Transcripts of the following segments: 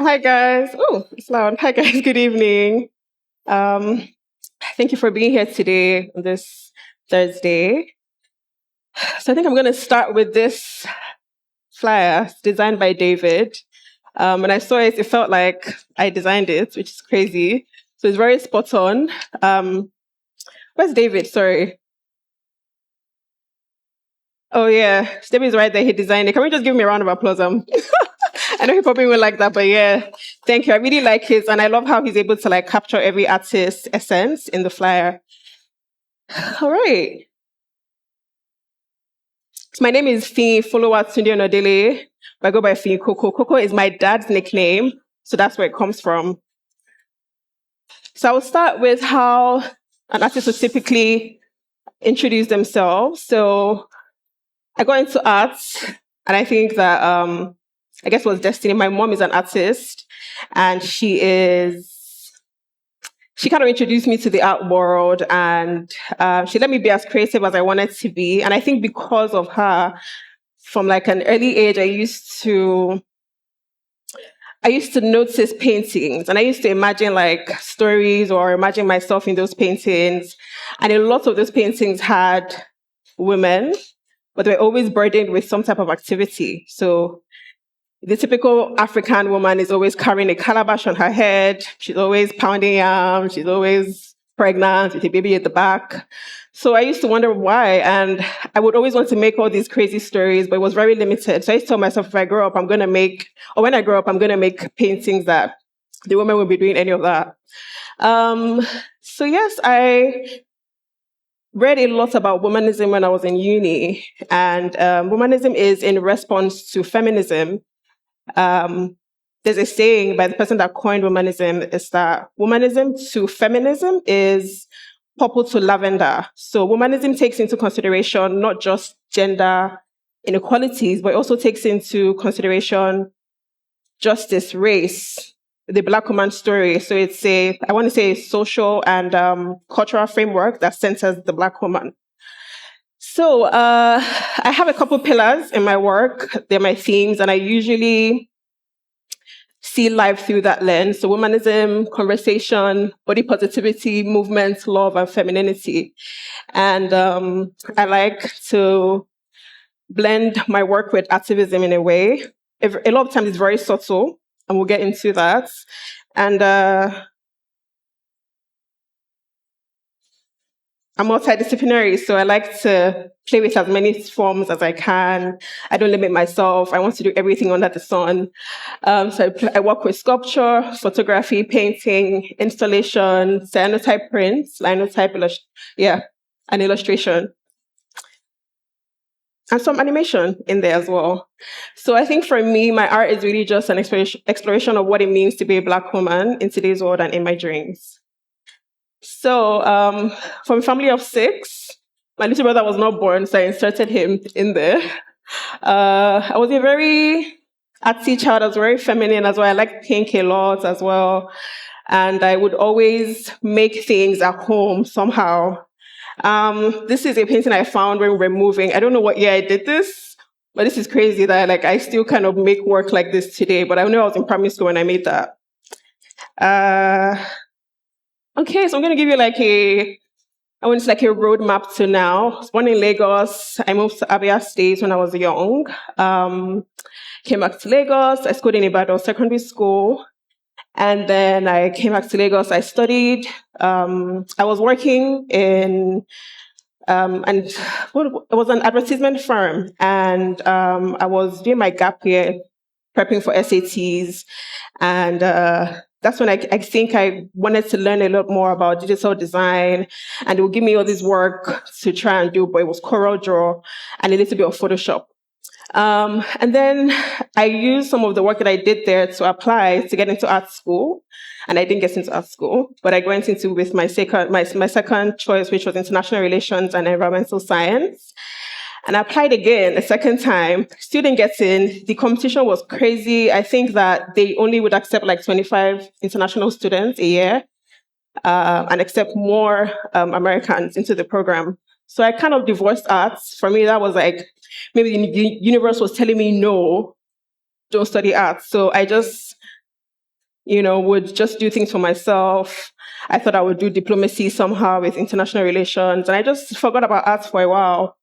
Hi guys. Oh, it's loud. Hi guys. Good evening. Um, Thank you for being here today on this Thursday. So I think I'm going to start with this flyer designed by David. When I saw it, it felt like I designed it, which is crazy. So it's very spot on. Where's David? Sorry. Oh yeah, David is right there. He designed it. Can we just give me a round of applause? I know he probably will like that, but yeah, thank you. I really like his, and I love how he's able to like capture every artist's essence in the flyer. All right. So my name is Fiyin, follower Tunde Onodele. I go by Fiyin Koko. Koko is my dad's nickname, so that's where it comes from. So I will start with how an artist would typically introduce themselves. So I got into art, and I think that I guess it was destiny. My mom is an artist, and she kind of introduced me to the art world, and she let me be as creative as I wanted to be. And I think because of her, from like an early age, I used to notice paintings, and I used to imagine like stories or imagine myself in those paintings. And a lot of those paintings had women, but they were always burdened with some type of activity. So the typical African woman is always carrying a calabash on her head. She's always pounding yam. She's always pregnant with a baby at the back. So I used to wonder why. And I would always want to make all these crazy stories, but it was very limited. So I used to tell myself, if I grow up, when I grow up, I'm going to make paintings that the woman will be doing any of that. Um, so yes, I read a lot about womanism when I was in uni. And womanism is in response to feminism. um, there's a saying by the person that coined womanism is that womanism to feminism is purple to lavender. So womanism takes into consideration not just gender inequalities, but it also takes into consideration justice, race, the Black woman story. So I want to say, a social and cultural framework that centers the Black woman. So I have a couple pillars in my work. They're my themes, and I usually see life through that lens. So womanism, conversation, body positivity, movement, love, and femininity. And I like to blend my work with activism in a way. A lot of times it's very subtle, and we'll get into that. And I'm multidisciplinary, so I like to play with as many forms as I can. I don't limit myself. I want to do everything under the sun. I work with sculpture, photography, painting, installation, cyanotype prints, and illustration, and some animation in there as well. So I think for me, my art is really just an exploration of what it means to be a Black woman in today's world and in my dreams. So, from a family of six, my little brother was not born, so I inserted him in there. I was a very artsy child. I was very feminine as well. I liked pink a lot as well. And I would always make things at home somehow. This is a painting I found when we were moving. I don't know what year I did this, but this is crazy that I still kind of make work like this today. But I know I was in primary school when I made that. Okay, so I'm going to give you I went to like a roadmap to now. I was born in Lagos. I moved to Abia State when I was young. Came back to Lagos. I schooled in Ibadan Secondary School. And then I came back to Lagos. I studied. I was working in, and it was an advertisement firm. And I was doing my gap year, prepping for SATs. And that's when I think I wanted to learn a lot more about digital design, and it would give me all this work to try and do, but it was Corel Draw and a little bit of Photoshop. And then I used some of the work that I did there to apply to get into art school, and I didn't get into art school, but I went into with my second choice, which was international relations and environmental science. And I applied again a second time, still didn't get in. The competition was crazy. I think that they only would accept like 25 international students a year, and accept more Americans into the program. So I kind of divorced arts. For me, that was like, maybe the universe was telling me, no, don't study arts. So I just would just do things for myself. I thought I would do diplomacy somehow with international relations, and I just forgot about art for a while.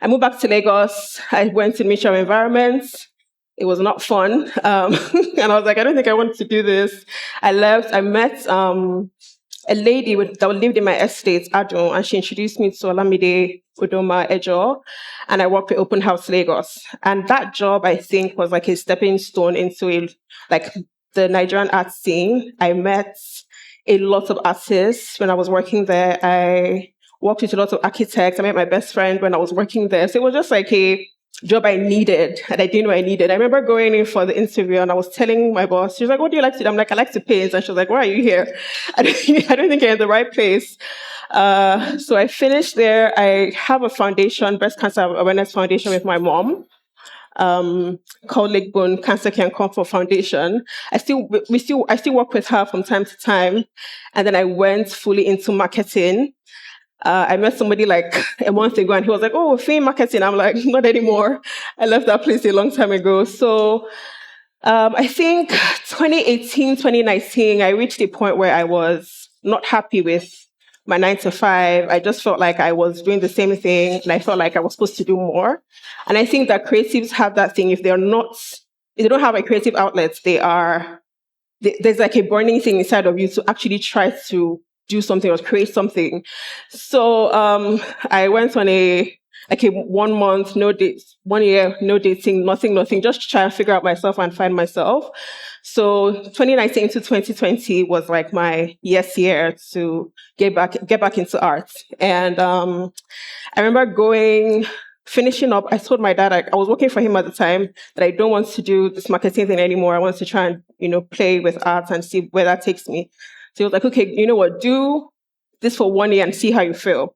I moved back to Lagos. I went to Ministry of Environment. It was not fun. And I was like, I don't think I want to do this. I left. I met a lady that lived in my estate, Adon, and she introduced me to Olamide Udoma Ejo, and I worked with Open House Lagos. And that job, I think, was like a stepping stone into the Nigerian art scene. I met a lot of artists when I was working there. I worked with a lot of architects. I met my best friend when I was working there. So it was just like a job I needed, and I didn't know I needed. I remember going in for the interview, and I was telling my boss, she was like, "What do you like to do?" I'm like, "I like to paint." And she was like, "Why are you here?" I don't think you're in the right place. So I finished there. I have a foundation, breast cancer awareness foundation, with my mom, called Leg Bone Cancer Care and Comfort Foundation. I still work with her from time to time, and then I went fully into marketing. I met somebody like a month ago, and he was like, "Oh, Fiyin marketing." I'm like, "Not anymore. I left that place a long time ago." So I think 2018, 2019, I reached a point where I was not happy with my 9 to 5. I just felt like I was doing the same thing, and I felt like I was supposed to do more. And I think that creatives have that thing. If they don't have a creative outlet, there's like a burning thing inside of you to actually try to do something or create something. So I went on a 1 month, no dates, 1 year, no dating, nothing, just to try and figure out myself and find myself. So 2019 to 2020 was like my yes year to get back into art. And I remember finishing up. I told my dad, I was working for him at the time, that I don't want to do this marketing thing anymore. I want to try and, play with art and see where that takes me. So he was like, "Okay, you know what, do this for 1 year and see how you feel."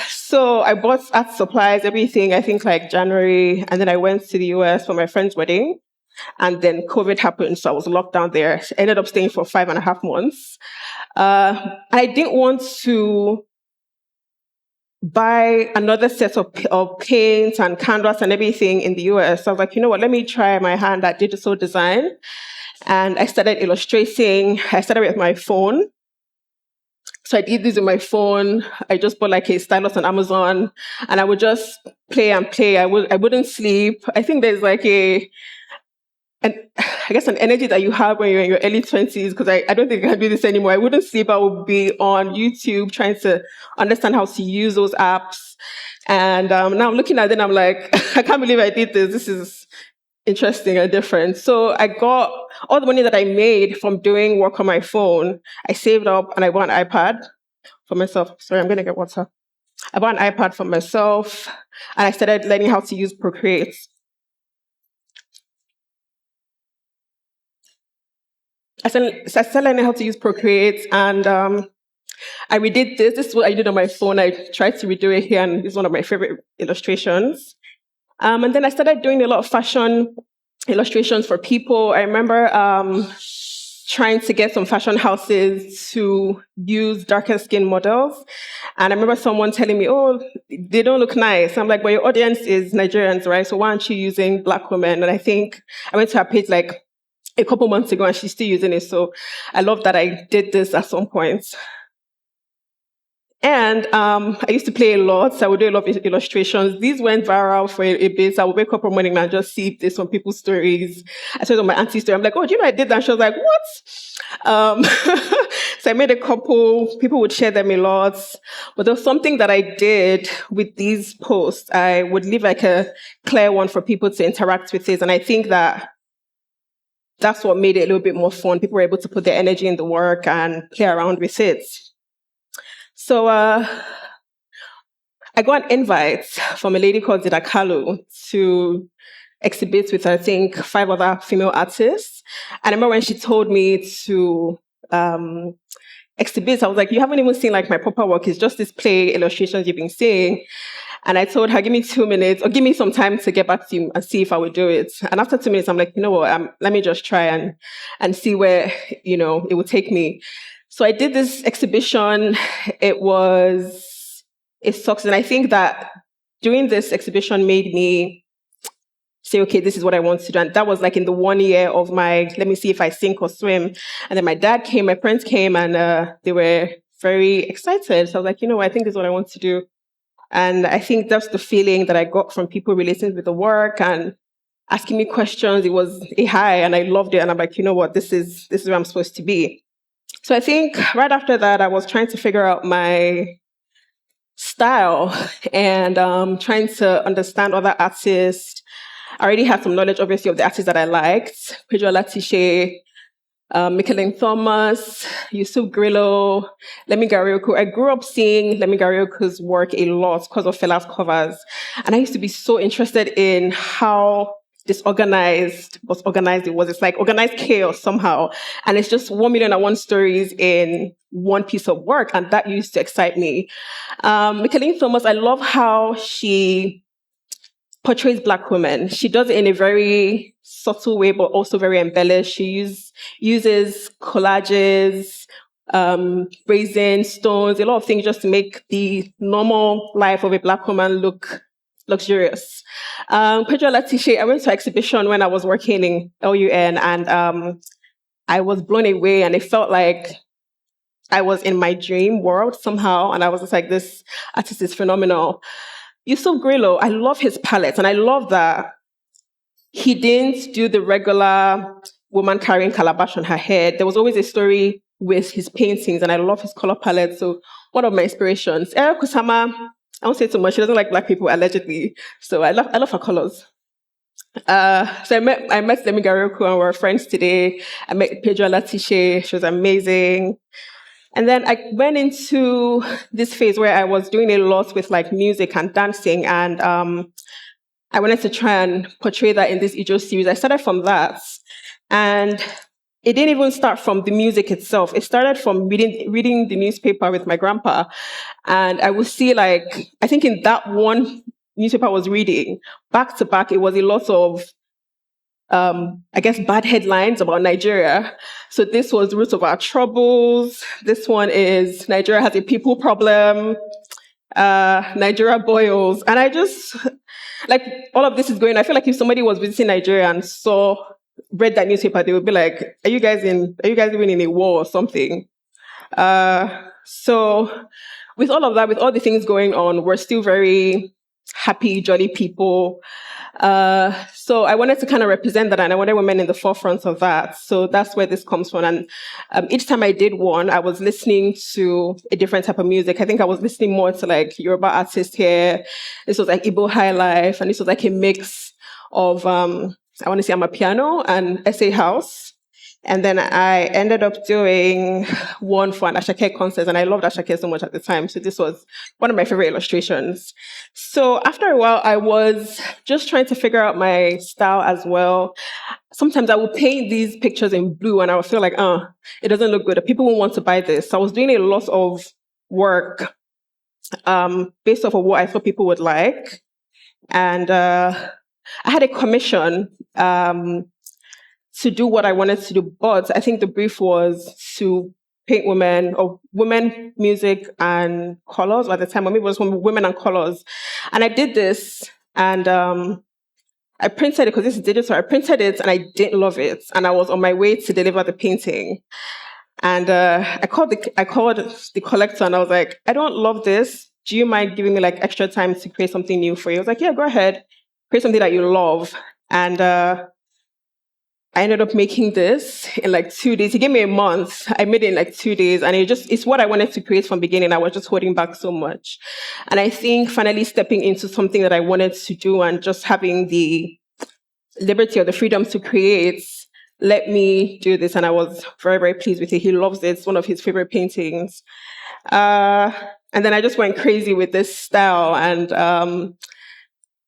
So I bought art supplies, everything, I think like January. And then I went to the US for my friend's wedding. And then COVID happened. So I was locked down there. I ended up staying for 5.5 months. I didn't want to buy another set of paint and canvas and everything in the US. So I was like, you know what, let me try my hand at digital design. And I started illustrating. I started with my phone. So I did this with my phone. I just bought like a stylus on Amazon, and I would just play and play. I wouldn't sleep. I think there's like an energy that you have when you're in your early 20s, because I don't think I can do this anymore. I wouldn't sleep. I would be on YouTube trying to understand how to use those apps. And now I'm looking at it and I'm like, I can't believe I did this. This is interesting and different. So I got all the money that I made from doing work on my phone. I saved up and I bought an iPad for myself. Sorry, I'm going to get water. I bought an iPad for myself, and I started learning how to use Procreate. I started learning how to use Procreate, and I redid this. This is what I did on my phone. I tried to redo it here, and it's one of my favorite illustrations. And then I started doing a lot of fashion illustrations for people. I remember trying to get some fashion houses to use darker skin models. And I remember someone telling me, "Oh, they don't look nice." I'm like, "But your audience is Nigerians, right? So why aren't you using Black women?" And I think I went to her page like a couple months ago, and she's still using it. So I love that I did this at some point. And I used to play a lot. So I would do a lot of illustrations. These went viral for a bit. So I would wake up one morning and just see this on people's stories. I saw it on my auntie's story. I'm like, "Oh, do you know I did that?" She was like, "What?" So I made a couple. People would share them a lot. But there was something that I did with these posts. I would leave like a clear one for people to interact with it. And I think that's what made it a little bit more fun. People were able to put their energy in the work and play around with it. So I got an invite from a lady called Zida Kalu to exhibit with, I think, 5 other female artists. And I remember when she told me to exhibit, I was like, "You haven't even seen like my proper work. It's just this play illustrations you've been seeing." And I told her, "Give me 2 minutes or give me some time to get back to you and see if I would do it." And after 2 minutes, I'm like, "You know what, let me just try and see where, it would take me." So I did this exhibition. It was a success. And I think that doing this exhibition made me say, okay, this is what I want to do. And that was like in the 1 year of my, let me see if I sink or swim. And then my dad came, my parents came, and they were very excited. So I was like, I think this is what I want to do. And I think that's the feeling that I got from people relating with the work and asking me questions. It was a high, and I loved it. And I'm like, you know what, this is where I'm supposed to be. So I think right after that, I was trying to figure out my style and trying to understand other artists. I already had some knowledge, obviously, of the artists that I liked: Pedro Latishe, Michaeline Thomas, Yusuf Grillo, Lemmy Garioku. I grew up seeing Lemmy Garioku's work a lot because of Fela's covers. And I used to be so interested in how disorganized but organized it was. It's like organized chaos somehow. And it's just 1,000,001 stories in one piece of work. And that used to excite me. Michaeline Thomas, I love how she portrays Black women. She does it in a very subtle way, but also very embellished. She uses collages, raisins, stones, a lot of things just to make the normal life of a Black woman look luxurious. Pedro Latishe, I went to an exhibition when I was working in LUN, and I was blown away, and it felt like I was in my dream world somehow, and I was just like, this artist is phenomenal. Yusuf Grillo, I love his palette, and I love that he didn't do the regular woman carrying calabash on her head. There was always a story with his paintings, and I love his color palette. So one of my inspirations. Eric Kusama, I won't say too much. She doesn't like Black people, allegedly. So I love her colors. So I met Lemmy Garioku, and we're friends today. I met Pedro Latishe. She was amazing. And then I went into this phase where I was doing a lot with like music and dancing, and I wanted to try and portray that in this Ijo series. I started from that, and it didn't even start from the music itself. It started from reading the newspaper with my grandpa, and I would see, like, I think in that one newspaper I was reading, back to back, it was a lot of I guess, bad headlines about Nigeria. So this was Root of Our Troubles. This one is Nigeria has a people problem. Nigeria boils. And I just, like, all of this is going, I feel like if somebody was visiting Nigeria and read that newspaper, they would be like, are you guys even in a war or something? So with all of that, with all the things going on, we're still very happy, jolly people. So I wanted to kind of represent that, and I wanted women in the forefront of that. So that's where this comes from. And each time I did one, I was listening to a different type of music. I think I was listening more to like Yoruba artists here. This was like Igbo High Life, and this was like a mix of I want to say Amapiano and SA House. And then I ended up doing one for an Ashake concert, and I loved Ashake so much at the time. So this was one of my favorite illustrations. So after a while, I was just trying to figure out my style as well. Sometimes I would paint these pictures in blue, and I would feel like, it doesn't look good. People won't want to buy this. So I was doing a lot of work based off of what I thought people would like. And I had a commission to do what I wanted to do, but I think the brief was to paint women, music, and colors at the time. Or maybe it was women and colors. And I did this, and I printed it because this is digital. I printed it, and I didn't love it. And I was on my way to deliver the painting. And I called the collector, and I was like, I don't love this. Do you mind giving me like extra time to create something new for you? I was like, yeah, go ahead. Create something that you love. And I ended up making this in like 2 days. He gave me a month. I made it in like 2 days, and it's what I wanted to create from the beginning. I was just holding back so much. And I think finally stepping into something that I wanted to do and just having the liberty or the freedom to create let me do this. And I was very, very pleased with it. He loves it. It's one of his favorite paintings. And then I just went crazy with this style, and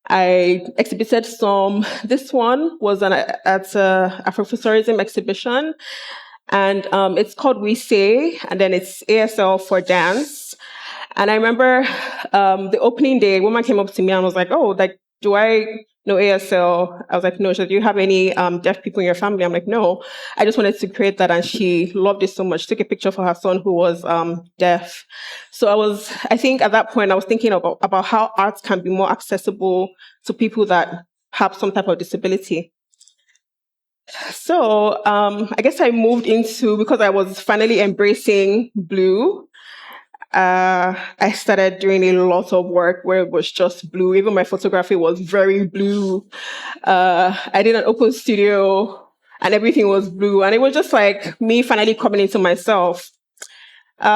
I exhibited some. This one was at Afrofuturism exhibition, and it's called We Say, and then it's ASL for dance. And I remember the opening day, a woman came up to me and was like, "Oh, like, do I know ASL?" I was like, "No." She said, "Do you have any deaf people in your family?" I'm like, "No." I just wanted to create that, and she loved it so much. She took a picture for her son who was deaf. So I think at that point, I was thinking about how art can be more accessible to people that have some type of disability. So I guess I moved into, because I was finally embracing blue, I started doing a lot of work where it was just blue. Even my photography was very blue. I did an open studio and everything was blue. And it was just like me finally coming into myself. So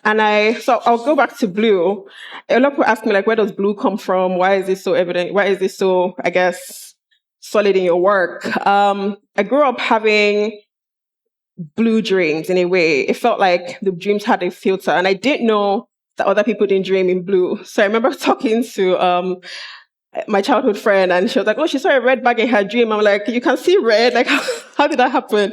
I'll go back to blue. A lot of people ask me, like, where does blue come from? Why is this so evident? Why is this so, I guess, solid in your work? I grew up having blue dreams in a way. It felt like the dreams had a filter, and I didn't know that other people didn't dream in blue. So I remember talking to my childhood friend, and she was like, "Oh, she saw a red bag in her dream." I'm like, "You can see red? Like, how did that happen?"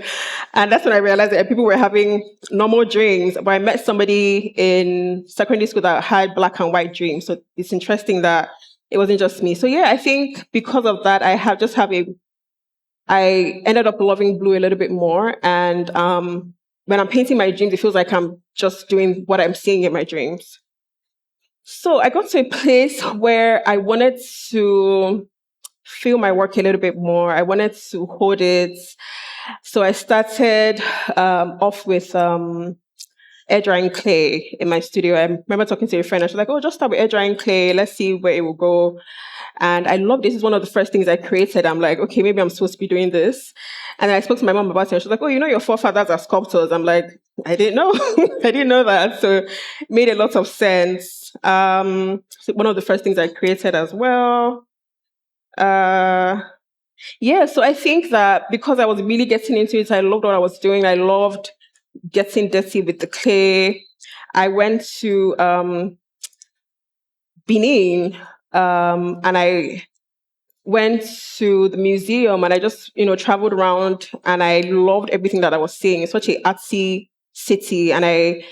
And that's when I realized that people were having normal dreams. But I met somebody in secondary school that had black and white dreams. So it's interesting that it wasn't just me. So yeah, I think because of that, I ended up loving blue a little bit more. And when I'm painting my dreams, it feels like I'm just doing what I'm seeing in my dreams. So I got to a place where I wanted to feel my work a little bit more. I wanted to hold it. So I started off with air drying clay in my studio. I remember talking to a friend, and she was like, "Oh, just start with air drying clay. Let's see where it will go." And I love this. It's one of the first things I created. I'm like, okay, maybe I'm supposed to be doing this. And I spoke to my mom about it. And she was like, "Oh, you know, your forefathers are sculptors." I'm like, I didn't know. I didn't know that. So it made a lot of sense. So one of the first things I created as well. Yeah, so I think that because I was really getting into it, I loved what I was doing. I loved getting dirty with the clay. I went to Benin, and I went to the museum, and I just, traveled around, and I loved everything that I was seeing. It's such a artsy city, and I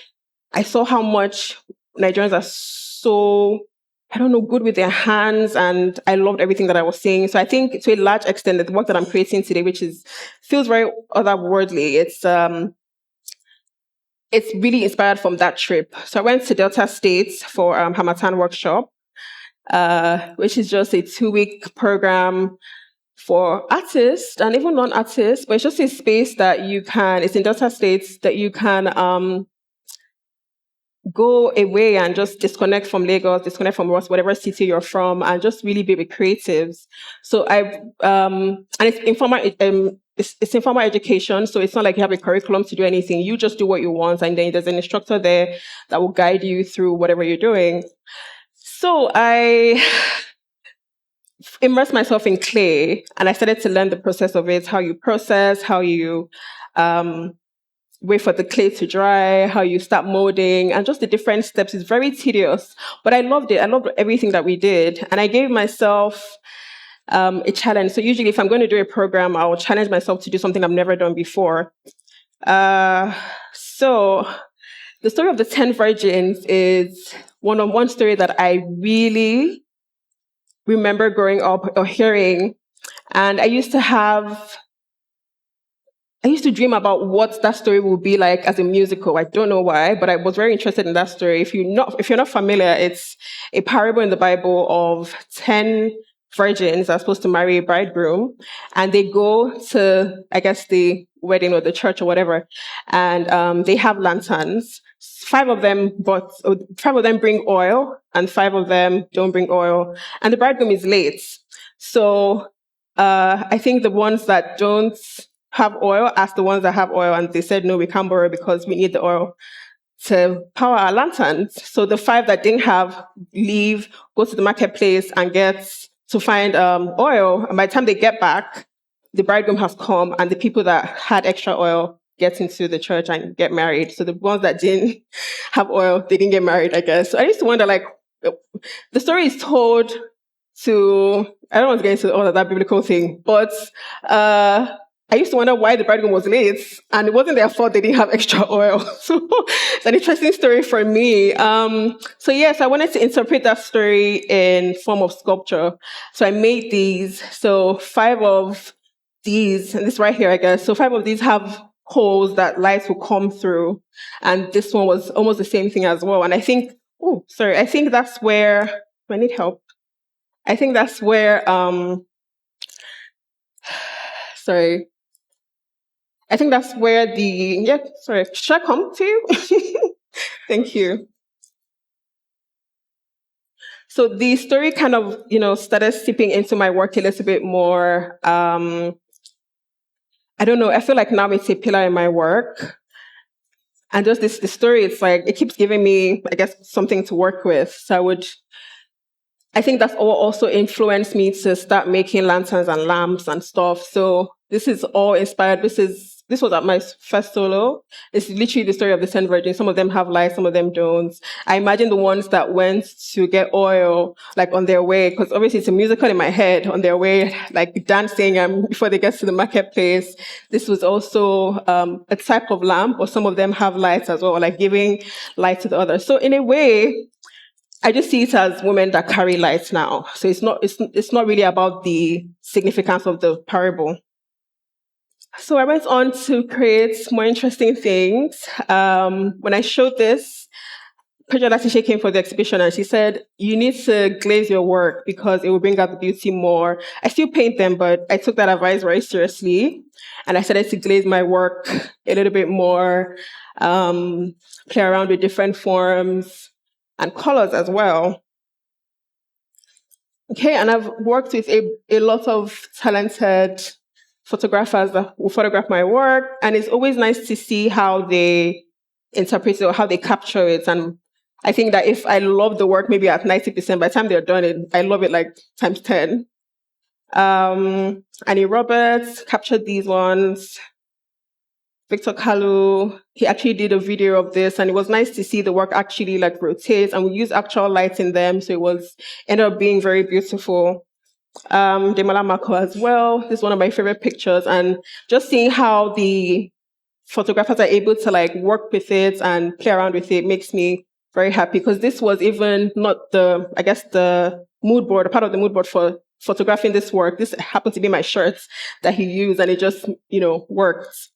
saw how much Nigerians are so, I don't know, good with their hands, and I loved everything that I was seeing. So I think to a large extent, the work that I'm creating today, which feels very otherworldly, it's really inspired from that trip. So I went to Delta State for Hamatan workshop, which is just a 2-week program for artists and even non-artists, but it's just a space that it's in Delta States, that you can go away and just disconnect from Lagos, disconnect from whatever city you're from, and just really be with creatives. So and it's informal. It's informal education, so it's not like you have a curriculum to do anything. You just do what you want, and then there's an instructor there that will guide you through whatever you're doing. So I immersed myself in clay, and I started to learn the process of it, how you process, how you wait for the clay to dry, how you start molding, and just the different steps. It's very tedious, but I loved it. I loved everything that we did, and I gave myself a challenge. So usually if I'm going to do a program, I'll challenge myself to do something I've never done before. So the story of the 10 virgins is one story that I really remember growing up or hearing. And I used to dream about what that story would be like as a musical. I don't know why, but I was very interested in that story. If you're not familiar, it's a parable in the Bible of 10 virgins that are supposed to marry a bridegroom, and they go to, I guess, the wedding or the church or whatever, and they have lanterns. Five of them bring oil, and 5 of them don't bring oil, and the bridegroom is late. So I think the ones that don't have oil asked the ones that have oil, and they said, "No, we can't borrow because we need the oil to power our lanterns." So the 5 that didn't have leave, go to the marketplace and find oil. And by the time they get back, the bridegroom has come, and the people that had extra oil get into the church and get married. So the ones that didn't have oil, they didn't get married, I guess. So I used to wonder, like, the story is told I don't want to get into all of that biblical thing, but I used to wonder why the bridegroom was late, and it wasn't their fault they didn't have extra oil. So it's an interesting story for me. So yes, I wanted to interpret that story in form of sculpture. So I made these. So 5 of these, and this right here, I guess. So 5 of these have holes that light will come through, and this one was almost the same thing as well. And I think that's where I need help. I think that's where sorry. I think that's where sorry, should I come to you? Thank you. So the story kind of, started seeping into my work a little bit more. I don't know. I feel like now it's a pillar in my work. And just the story, it's like, it keeps giving me, I guess, something to work with. So I think that's all also influenced me to start making lanterns and lamps and stuff. So this is all inspired. This was at my first solo. It's literally the story of the 10 virgins. Some of them have lights, some of them don't. I imagine the ones that went to get oil, like on their way, because obviously it's a musical in my head, on their way, like dancing before they get to the marketplace. This was also a type of lamp, or some of them have lights as well, like giving light to the others. So in a way, I just see it as women that carry lights now. So it's not really about the significance of the parable. So I went on to create more interesting things. When I showed this, Pedro Latishe came for the exhibition and she said, you need to glaze your work because it will bring out the beauty more. I still paint them, but I took that advice very seriously. And I started to glaze my work a little bit more, play around with different forms and colors as well. Okay, and I've worked with a lot of talented photographers that will photograph my work, and it's always nice to see how they interpret it or how they capture it. And I think that if I love the work maybe at 90%, by the time they're done, I love it like times 10. Annie Roberts captured these ones. Victor Kalu, he actually did a video of this, and it was nice to see the work actually like rotate, and we used actual light in them, so ended up being very beautiful. Demola Mako as well. This is one of my favorite pictures, and just seeing how the photographers are able to like work with it and play around with it makes me very happy, because this was even not the mood board, a part of the mood board for photographing this work. This happened to be my shirt that he used, and it just, worked.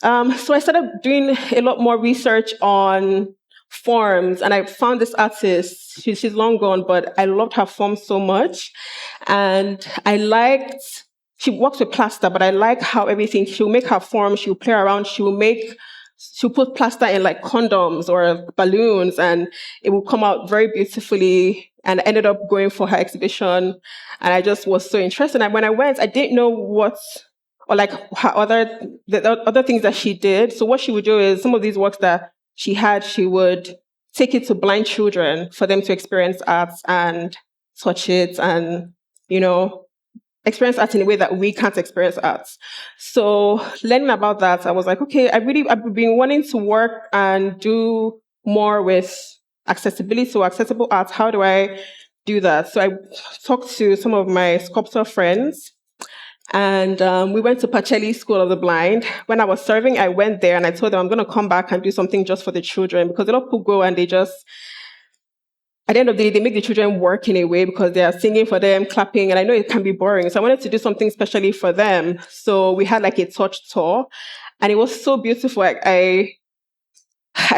So I started doing a lot more research on forms, and I found this artist. She's long gone, but I loved her form so much. And she works with plaster, but I like how everything, she'll make her form, she'll play around, she'll put plaster in like condoms or balloons, and it will come out very beautifully. And I ended up going for her exhibition, and I just was so interested. And when I went, I didn't know the other things that she did. So what she would do is, some of these works that she had, she would take it to blind children for them to experience arts and touch it and, experience art in a way that we can't experience arts. So learning about that, I was like, okay, I've been wanting to work and do more with accessibility, so accessible art. How do I do that? So I talked to some of my sculptor friends, and we went to Pacelli School of the Blind. When I was serving, I went there and I told them I'm going to come back and do something just for the children, because a lot of people go and they just, at the end of the day, they make the children work in a way because they are singing for them, clapping, and I know it can be boring. So I wanted to do something specially for them. So we had like a touch tour, and it was so beautiful. I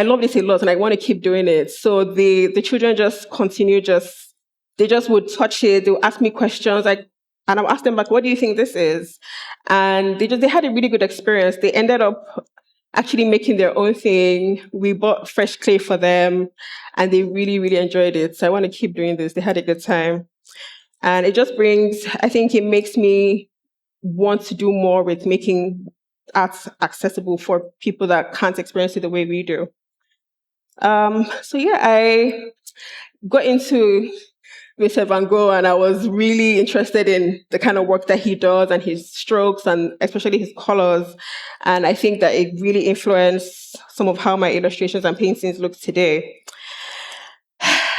love this a lot, and I want to keep doing it. So the children just continue, they just would touch it. They would ask me questions, and I'll ask them like, what do you think this is? And they had a really good experience. They ended up actually making their own thing. We bought fresh clay for them, and they really, really enjoyed it. So I want to keep doing this. They had a good time. And I think it makes me want to do more with making art accessible for people that can't experience it the way we do. So yeah, I got into Vincent van Gogh, and I was really interested in the kind of work that he does and his strokes, and especially his colors. And I think that it really influenced some of how my illustrations and paintings look today.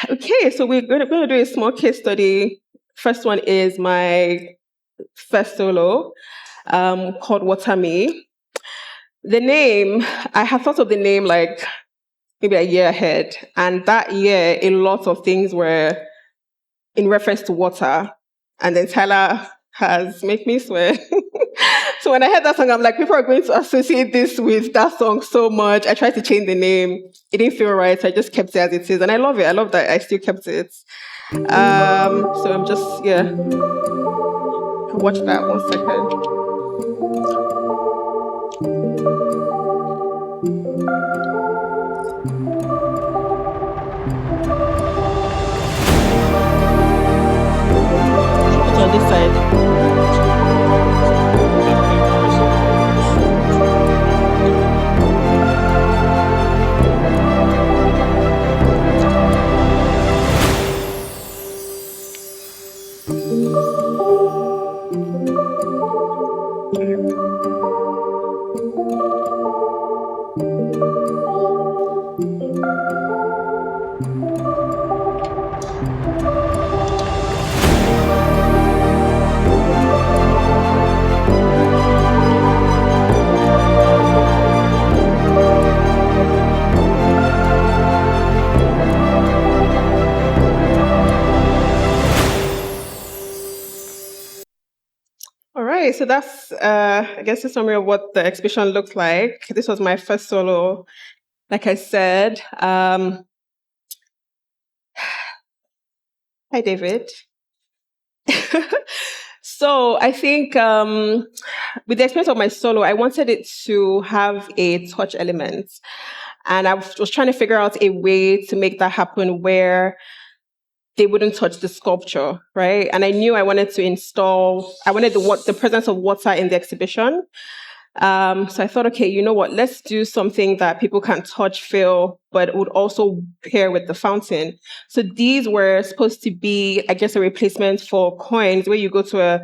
Okay, so we're going to do a small case study. First one is my first solo, called Water Me. The name, I had thought of the name like maybe a year ahead. And that year, a lot of things were in reference to water. And then Tyler has made me swear. So when I heard that song, I'm like, people are going to associate this with that song so much. I tried to change the name. It didn't feel right. So I just kept it as it is. And I love it. I love that I still kept it. So I'm just, watch that 1 second. Put on this side. All right, so that's I guess a summary of what the exhibition looked like. This was my first solo, like I said. Hi, David. So I think with the experience of my solo, I wanted it to have a touch element. And I was trying to figure out a way to make that happen where they wouldn't touch the sculpture, right? And I knew I wanted to install, I wanted the presence of water in the exhibition. So I thought, okay, you know what? Let's do something that people can touch, feel, but would also pair with the fountain. So these were supposed to be, I guess, a replacement for coins, where you go to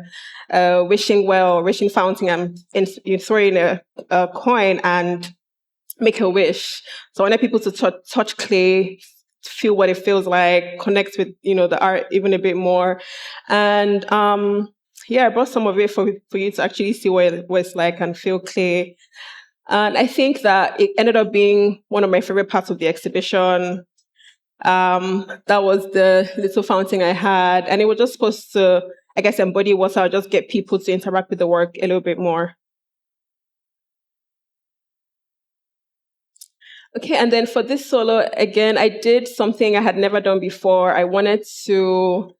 a wishing well, wishing fountain, and you throw in a coin and make a wish. So I wanted people to touch clay, feel what it feels like, connect with the art even a bit more, and yeah, I brought some of it for you to actually see what it's like and feel clay. And I think that it ended up being one of my favorite parts of the exhibition. That was the little fountain I had, and it was just supposed to, I guess, embody water, just get people to interact with the work a little bit more. Okay, and then for this solo, again, I did something I had never done before. I wanted to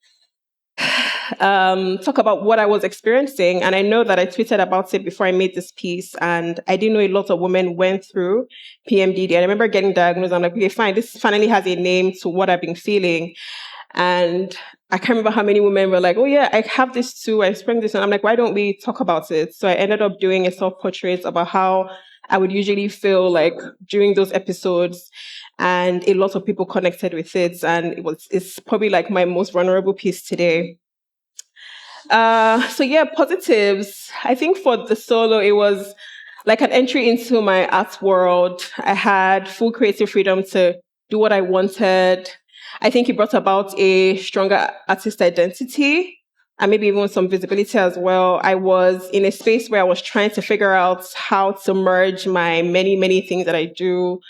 talk about what I was experiencing. And I know that I tweeted about it before I made this piece. And I didn't know a lot of women went through PMDD. I remember getting diagnosed. I'm like, okay, fine, this finally has a name to what I've been feeling. And I can't remember how many women were like, oh yeah, I have this too. I experienced this. And I'm like, why don't we talk about it? So I ended up doing a self-portrait about how I would usually feel like during those episodes. And a lot of people connected with it. And it's probably like my most vulnerable piece today. So yeah, positives. I think for the solo, it was like an entry into my art world. I had full creative freedom to do what I wanted. I think it brought about a stronger artist identity and maybe even some visibility as well. I was in a space where I was trying to figure out how to merge my many, many things that I do.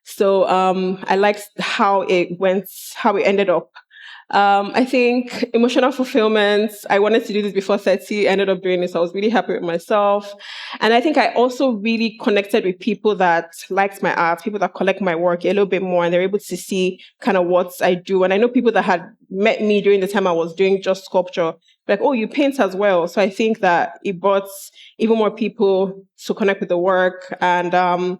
So I liked how it went, how it ended up. I think emotional fulfillment. I wanted to do this before 30, ended up doing this. I was really happy with myself. And I think I also really connected with people that liked my art, people that collect my work a little bit more, and they're able to see kind of what I do. And I know people that had met me during the time I was doing just sculpture, like, oh, you paint as well. So I think that it brought even more people to connect with the work. And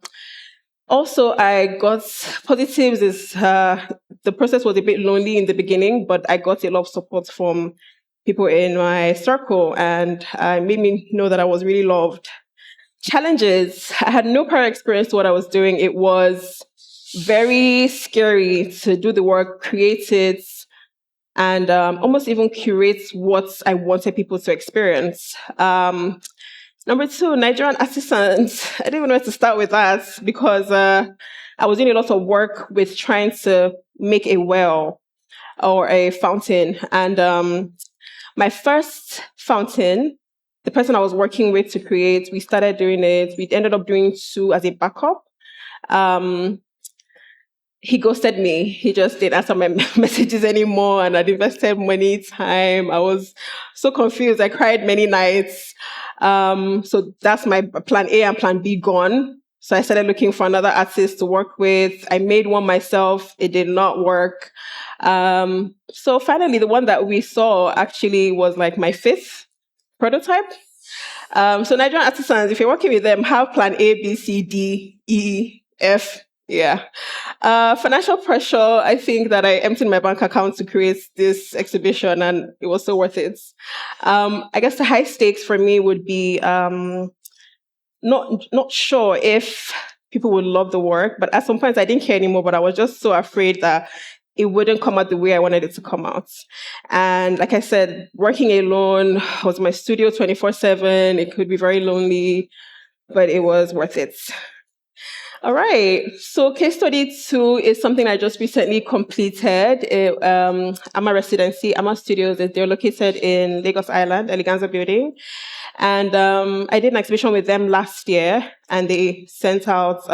also, I got positives is the process was a bit lonely in the beginning, but I got a lot of support from people in my circle, and it made me know that I was really loved. Challenges. I had no prior experience to what I was doing. It was very scary to do the work, create it, and almost even curate what I wanted people to experience. Number two, Nigerian artisans. I didn't even know where to start with that because I was doing a lot of work with trying to make a well or a fountain. And my first fountain, the person I was working with to create, we started doing it. We ended up doing two as a backup. Um, he ghosted me. He just didn't answer my messages anymore, and I'd invested money, time. I was so confused. I cried many nights. So that's my plan A and plan B gone. So I started looking for another artist to work with. I made one myself. It did not work. So finally, the one that we saw actually was like my fifth prototype. So Nigerian artisans, if you're working with them, have plan A, B, C, D, E, F. Yeah. Financial pressure. I think that I emptied my bank account to create this exhibition, and it was so worth it. I guess the high stakes for me would be not sure if people would love the work, but at some point I didn't care anymore. But I was just so afraid that it wouldn't come out the way I wanted it to come out. And like I said, working alone was my studio 24/7. It could be very lonely, but it was worth it. All right. So case study 2 is something I just recently completed. AMA residency, AMA Studios. They're located in Lagos Island, Eleganza Building. And I did an exhibition with them last year, and they sent out,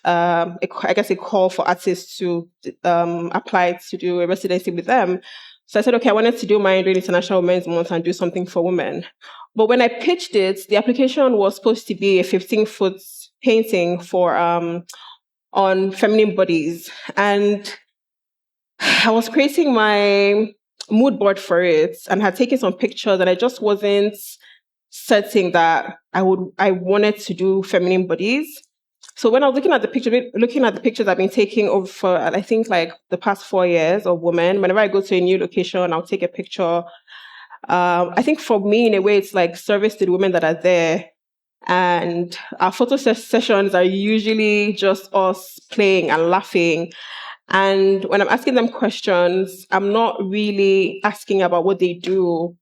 I guess, a call for artists to apply to do a residency with them. So I said, okay, I wanted to do mine during International Women's Month and do something for women. But when I pitched it, the application was supposed to be a 15-foot painting for on feminine bodies, and I was creating my mood board for it and had taken some pictures, and I just wasn't certain that I wanted to do feminine bodies. So when I was looking at the pictures I've been taking over for, I think, like the past 4 years of women, whenever I go to a new location, I'll take a picture. I think for me, in a way, it's like service to the women that are there. And our photo sessions are usually just us playing and laughing. And when I'm asking them questions, I'm not really asking about what they do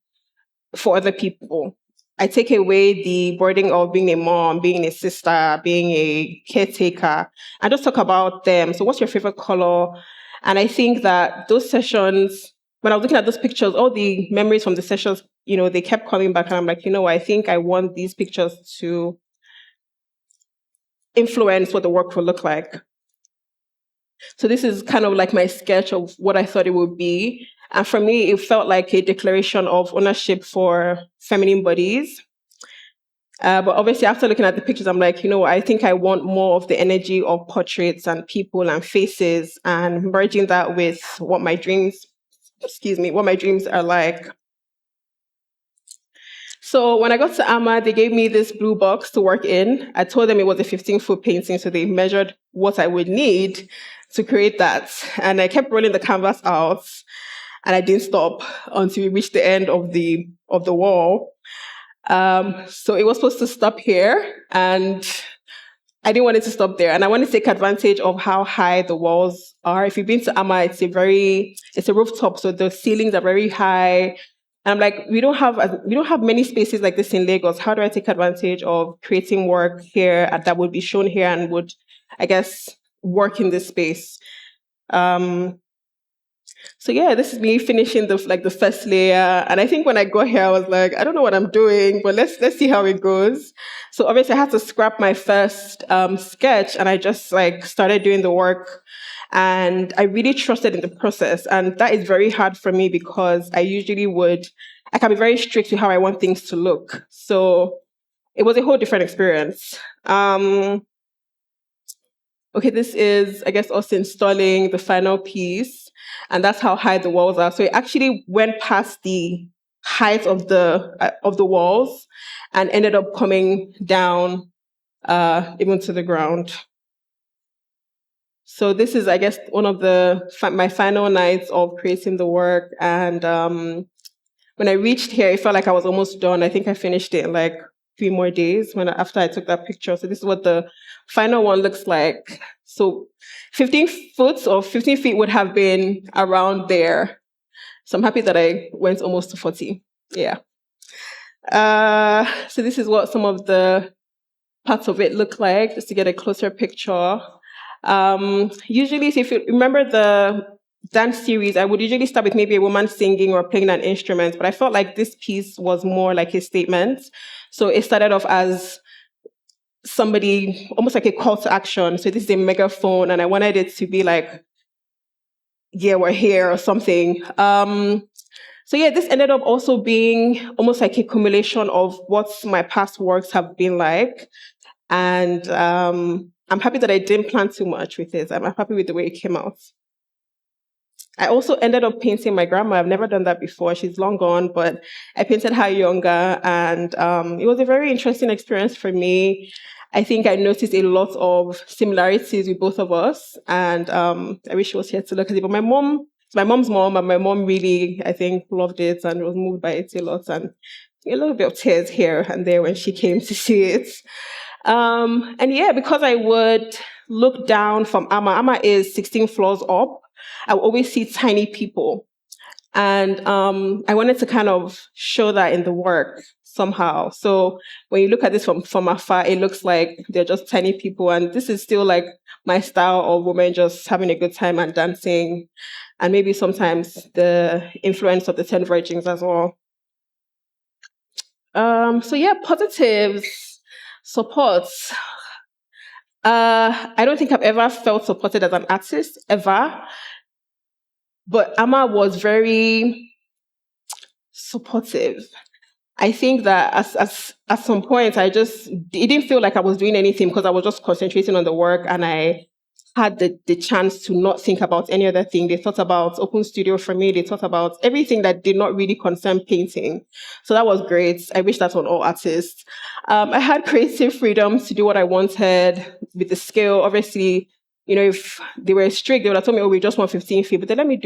for other people. I take away the burden of being a mom, being a sister, being a caretaker, and just talk about them. So, what's your favorite color? And I think that those sessions, when I was looking at those pictures, all the memories from the sessions, they kept coming back. And I'm like, I think I want these pictures to influence what the work will look like. So this is kind of like my sketch of what I thought it would be. And for me, it felt like a declaration of ownership for feminine bodies. But obviously, after looking at the pictures, I'm like, I think I want more of the energy of portraits and people and faces, and merging that with what my dreams are like. So when I got to AMA, they gave me this blue box to work in. I told them it was a 15-foot painting, so they measured what I would need to create that. And I kept rolling the canvas out, and I didn't stop until we reached the end of the wall. So it was supposed to stop here, and I didn't want it to stop there. And I want to take advantage of how high the walls are. If you've been to AMA, it's a rooftop, so the ceilings are very high. And I'm like, we don't have many spaces like this in Lagos. How do I take advantage of creating work here that would be shown here and would, I guess, work in this space? So yeah, this is me finishing the first layer. And I think when I got here, I was like, I don't know what I'm doing, but let's see how it goes. So obviously I had to scrap my first sketch, and I just started doing the work. And I really trusted in the process. And that is very hard for me because I can be very strict with how I want things to look. So it was a whole different experience. Okay, this is, I guess, us installing the final piece, and that's how high the walls are. So it actually went past the height of the walls and ended up coming down even to the ground. So this is, I guess, one of my final nights of creating the work. And when I reached here, it felt like I was almost done. I think I finished it in 3 more days after I took that picture. So this is what the final one looks like. So 15 feet would have been around there. So I'm happy that I went almost to 40. Yeah. So this is what some of the parts of it look like, just to get a closer picture. Usually, so if you remember the dance series, I would usually start with maybe a woman singing or playing an instrument, but I felt like this piece was more like a statement. So it started off as somebody, almost like a call to action. So this is a megaphone, and I wanted it to be like, yeah, we're here or something. So yeah, this ended up also being almost like a accumulation of what my past works have been like. And I'm happy that I didn't plan too much with it. I'm happy with the way it came out. I also ended up painting my grandma. I've never done that before. She's long gone, but I painted her younger, and it was a very interesting experience for me. I think I noticed a lot of similarities with both of us, and I wish she was here to look at it. But my mom's mom, and my mom really, I think, loved it and was moved by it a lot, and a little bit of tears here and there when she came to see it. And yeah, because I would look down from Amma. Amma is 16 floors up. I would always see tiny people. And I wanted to kind of show that in the work somehow. So when you look at this from afar, it looks like they're just tiny people. And this is still like my style of women just having a good time and dancing. And maybe sometimes the influence of the 10 virgins as well. So yeah, positives, supports. I don't think I've ever felt supported as an artist ever, but Amma was very supportive. I think that as at some point it didn't feel like I was doing anything because I was just concentrating on the work, and I had the chance to not think about any other thing. They thought about open studio for me. They thought about everything that did not really concern painting. So that was great. I wish that on all artists. I had creative freedom to do what I wanted with the scale. Obviously, if they were strict, they would have told me, oh, we just want 15 feet. But then let me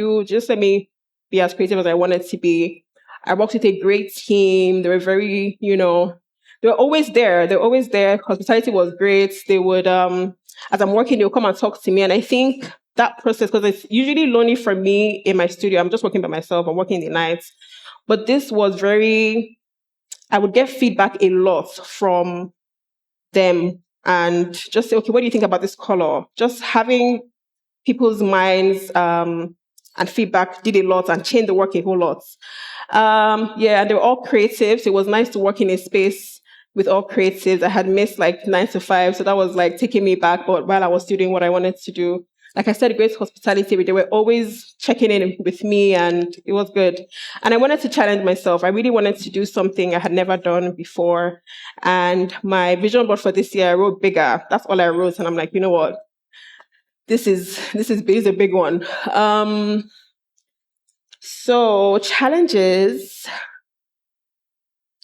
be as creative as I wanted to be. I worked with a great team. They were very, they were always there. They were always there. Hospitality was great. They would, as I'm working, they'll come and talk to me. And I think that process, because it's usually lonely for me in my studio. I'm just working by myself. I'm working the nights. But this was I would get feedback a lot from them and just say, okay, what do you think about this color? Just having people's minds and feedback did a lot and changed the work a whole lot. Yeah, and they were all creatives. It was nice to work in a space with all creatives. I had missed like 9 to 5, so that was like taking me back. But while I was still doing what I wanted to do, like I said, great hospitality. They were always checking in with me, and it was good. And I wanted to challenge myself. I really wanted to do something I had never done before. And my vision board for this year, I wrote bigger. That's all I wrote, and I'm like, you know what? This is a big one. So challenges,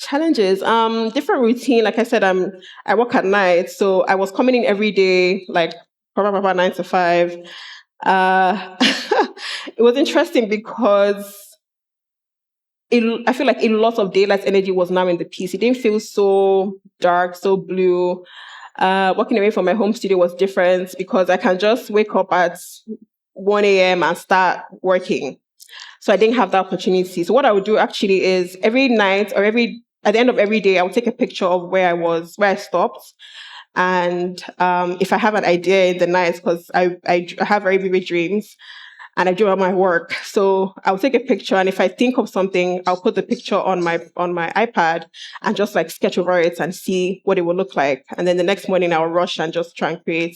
different routine. Like I said, I work at night, so I was coming in every day, like probably 9 to 5. It was interesting because I feel like a lot of daylight energy was now in the piece. It didn't feel so dark, so blue. Walking away from my home studio was different because I can just wake up at 1 a.m. and start working. So I didn't have that opportunity. So what I would do actually is every night or at the end of every day, I would take a picture of where I stopped. And if I have an idea in the night, because I have very vivid dreams, and I do all my work. So I'll take a picture, and if I think of something, I'll put the picture on my iPad and just like sketch over it and see what it will look like. And then the next morning I'll rush and just try and create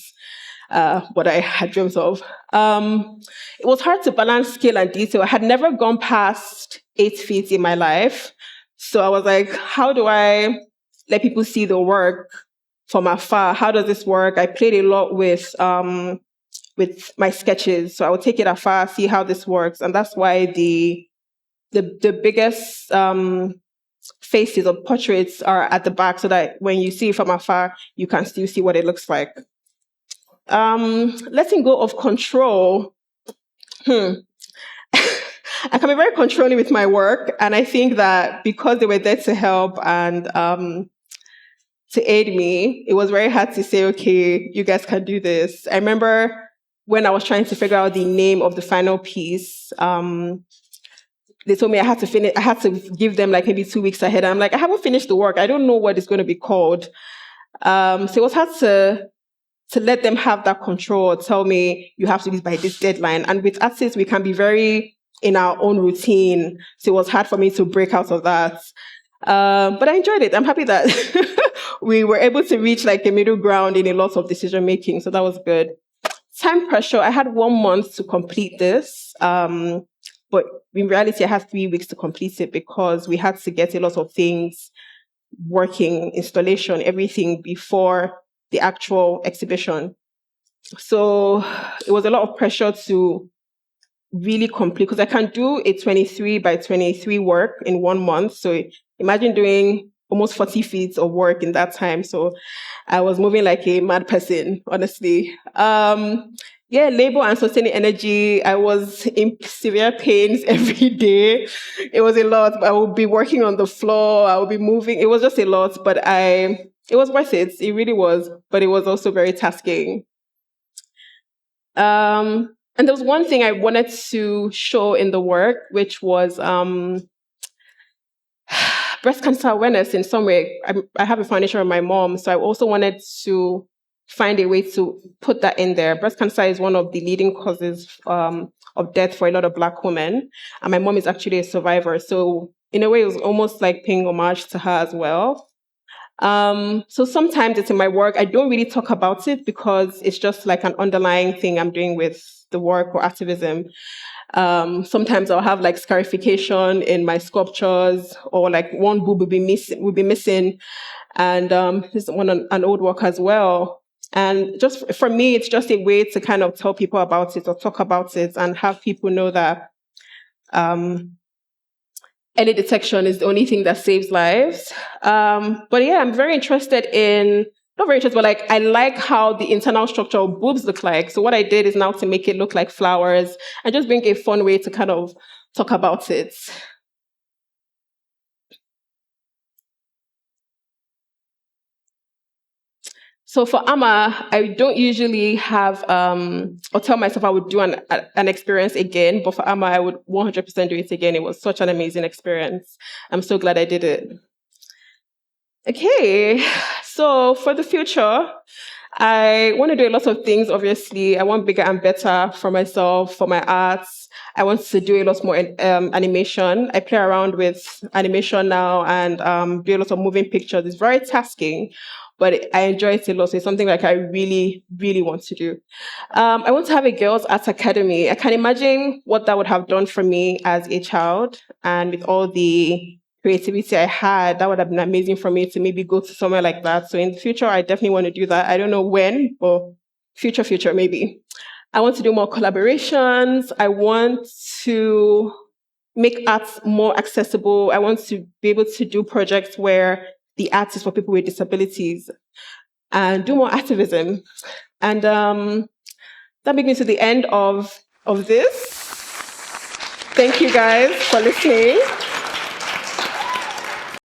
what I had dreams of. It was hard to balance scale and detail. I had never gone past 8 feet in my life. So I was like, how do I let people see the work from afar? How does this work? I played a lot with my sketches. So I would take it afar, see how this works. And that's why the biggest faces or portraits are at the back, so that when you see it from afar, you can still see what it looks like. Letting go of control. I can be very controlling with my work. And I think that because they were there to help and to aid me, it was very hard to say, okay, you guys can do this. I remember when I was trying to figure out the name of the final piece, they told me I had to give them like maybe 2 weeks ahead. I'm like, I haven't finished the work. I don't know what it's going to be called. So it was hard to let them have that control, tell me you have to do this by this deadline. And with artists, we can be very in our own routine. So it was hard for me to break out of that. But I enjoyed it. I'm happy that we were able to reach like a middle ground in a lot of decision making. So that was good. Time pressure. I had 1 month to complete this. But in reality, I had 3 weeks to complete it because we had to get a lot of things working, installation, everything before the actual exhibition. So it was a lot of pressure to really complete because I can do a 23 by 23 work in 1 month. So imagine doing almost 40 feet of work in that time. So I was moving like a mad person, honestly. Yeah, labor and sustaining energy. I was in severe pains every day. It was a lot. I would be working on the floor. I would be moving. It was just a lot, but it was worth it. It really was, but it was also very tasking. And there was one thing I wanted to show in the work, which was breast cancer awareness in some way. I have a foundation with my mom, so I also wanted to find a way to put that in there. Breast cancer is one of the leading causes of death for a lot of Black women, and my mom is actually a survivor. So in a way, it was almost like paying homage to her as well. So sometimes it's in my work. I don't really talk about it because it's just like an underlying thing I'm doing with the work or activism. Sometimes I'll have like scarification in my sculptures, or like one boob will be missing, and this one an old work as well. And just for me, it's just a way to kind of tell people about it or talk about it and have people know that um, early detection is the only thing that saves lives. But yeah, I'm very interested in, not very interested, but like I like how the internal structure of boobs look like. So what I did is now to make it look like flowers and just bring a fun way to kind of talk about it. So for AMA, I don't usually have or tell myself I would do an experience again, but for AMA, I would 100% do it again. It was such an amazing experience. I'm so glad I did it. Okay, so for the future, I want to do a lot of things, obviously. I want bigger and better for myself, for my arts. I want to do a lot more animation. I play around with animation now and do a lot of moving pictures. It's very tasking, but I enjoy it a lot. So it's something like I really, really want to do. I want to have a girls' arts academy. I can imagine what that would have done for me as a child, and with all the creativity I had, that would have been amazing for me to maybe go to somewhere like that. So in the future, I definitely want to do that. I don't know when, but future, maybe. I want to do more collaborations. I want to make arts more accessible. I want to be able to do projects where the art is for people with disabilities and do more activism. And that brings me to the end of this. Thank you guys for listening.